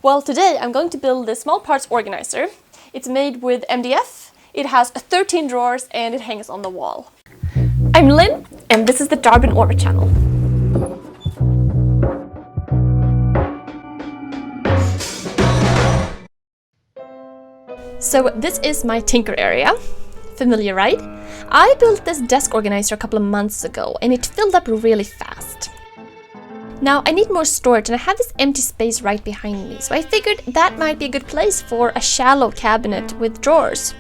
Well, today I'm going to build this small parts organizer. It's made with MDF, it has 13 drawers and it hangs on the wall. I'm Linn and this is the Darbin Orvar channel. So this is my tinker area. Familiar, right? I built this desk organizer a couple of months ago and it filled up really fast. Now I need more storage and I have this empty space right behind me, so I figured that might be a good place for a shallow cabinet with drawers.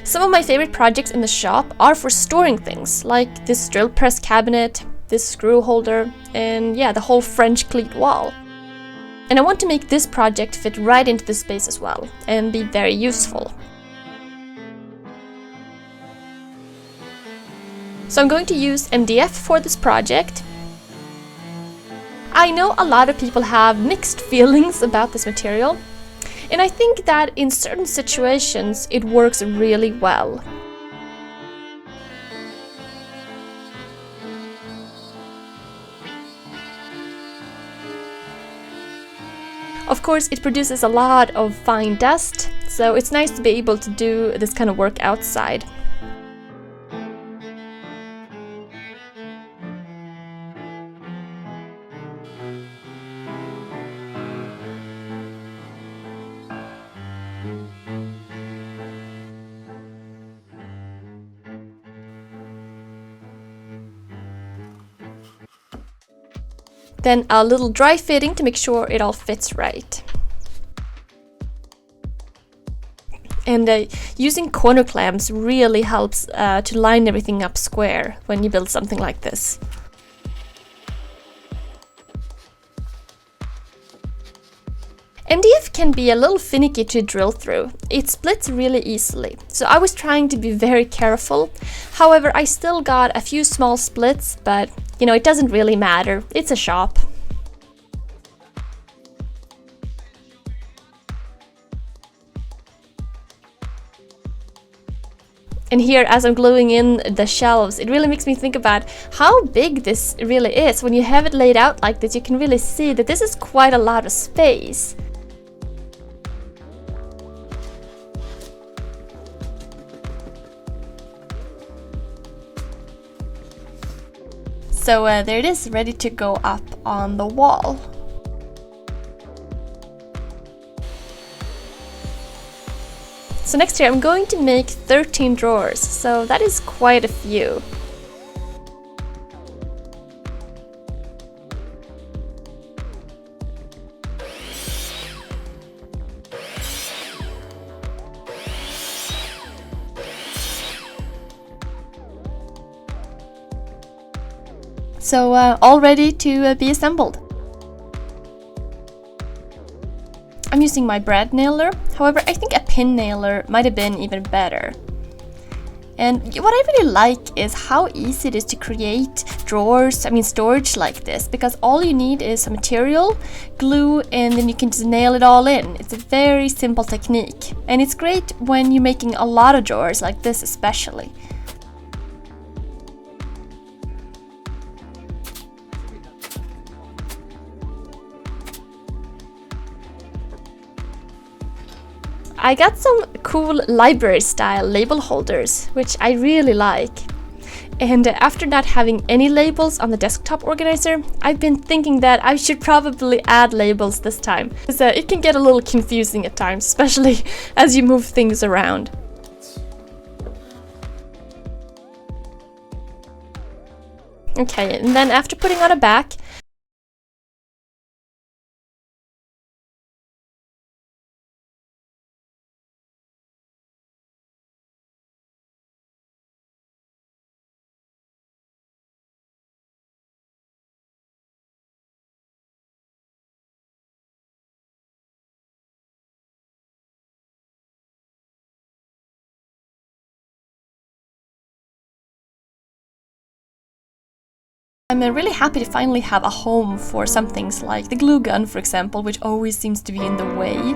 Some of my favorite projects in the shop are for storing things, like this drill press cabinet, this screw holder, and yeah, the whole French cleat wall. And I want to make this project fit right into the space as well, and be very useful. So I'm going to use MDF for this project. I know a lot of people have mixed feelings about this material, and I think that in certain situations it works really well. Of course, it produces a lot of fine dust, so it's nice to be able to do this kind of work outside. Then a little dry fitting to make sure it all fits right. And using corner clamps really helps to line everything up square when you build something like this. MDF can be a little finicky to drill through. It splits really easily, so I was trying to be very careful. However, I still got a few small splits, but you know, it doesn't really matter. It's a shop. And here, as I'm gluing in the shelves, it really makes me think about how big this really is. When you have it laid out like this, you can really see that this is quite a lot of space. So there it is, ready to go up on the wall. So next here I'm going to make 13 drawers, so that is quite a few. So all ready to be assembled. I'm using my brad nailer, however I think a pin nailer might have been even better. And what I really like is how easy it is to create drawers, storage like this, because all you need is some material, glue, and then you can just nail it all in. It's a very simple technique, and it's great when you're making a lot of drawers like this especially. I got some cool library-style label holders, which I really like. And after not having any labels on the desktop organizer, I've been thinking that I should probably add labels this time, because it can get a little confusing at times, especially as you move things around. Okay, and then after putting on a back, I'm really happy to finally have a home for some things like the glue gun, for example, which always seems to be in the way.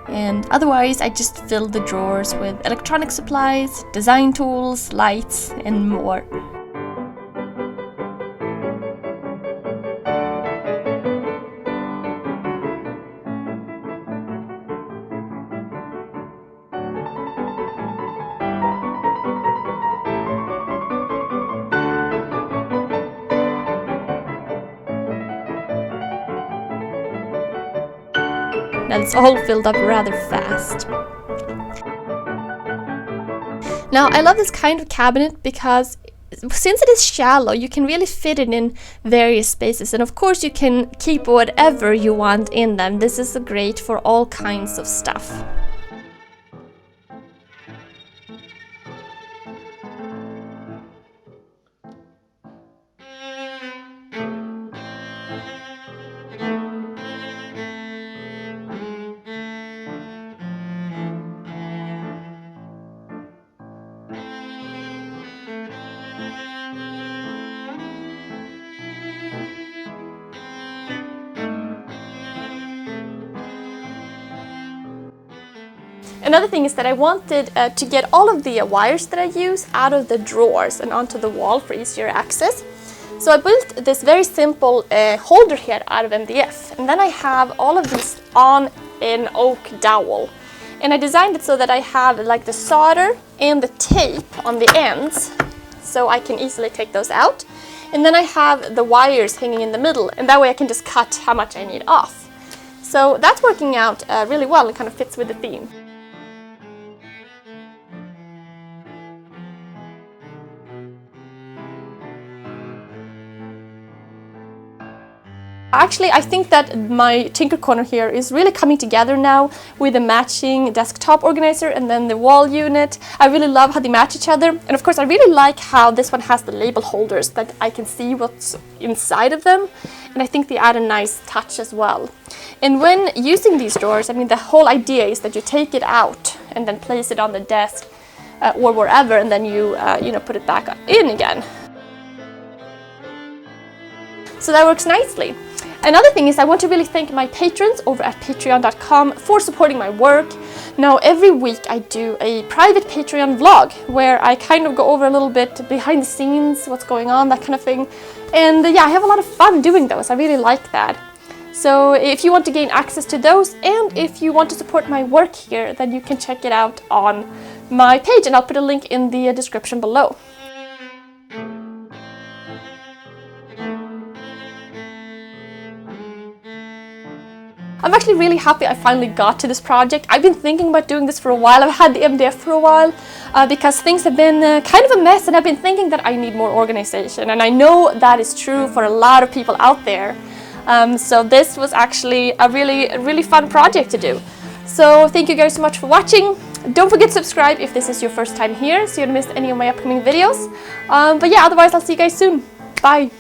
And otherwise, I just fill the drawers with electronic supplies, design tools, lights, and more. Now it's all filled up rather fast. Now I love this kind of cabinet because since it is shallow, you can really fit it in various spaces, and of course you can keep whatever you want in them. This is great for all kinds of stuff. Another thing is that I wanted to get all of the wires that I use out of the drawers and onto the wall for easier access. So I built this very simple holder here out of MDF, and then I have all of these on an oak dowel. And I designed it so that I have like the solder and the tape on the ends, so I can easily take those out. And then I have the wires hanging in the middle, and that way I can just cut how much I need off. So that's working out really well and kind of fits with the theme. Actually, I think that my Tinker Corner here is really coming together now with the matching desktop organizer and then the wall unit. I really love how they match each other, and of course I really like how this one has the label holders that I can see what's inside of them, and I think they add a nice touch as well. And when using these drawers, I mean, the whole idea is that you take it out and then place it on the desk or wherever, and then you put it back in again. So that works nicely. Another thing is I want to really thank my patrons over at patreon.com for supporting my work. Now every week I do a private Patreon vlog where I kind of go over a little bit behind the scenes, what's going on, that kind of thing. And yeah, I have a lot of fun doing those. I really like that. So if you want to gain access to those, and if you want to support my work here, then you can check it out on my page, and I'll put a link in the description below. I'm actually really happy I finally got to this project. I've been thinking about doing this for a while. I've had the MDF for a while because things have been kind of a mess, and I've been thinking that I need more organization, and I know that is true for a lot of people out there. So this was actually a really fun project to do. So thank you guys so much for watching. Don't forget to subscribe if this is your first time here so you don't miss any of my upcoming videos. But yeah, otherwise I'll see you guys soon. Bye!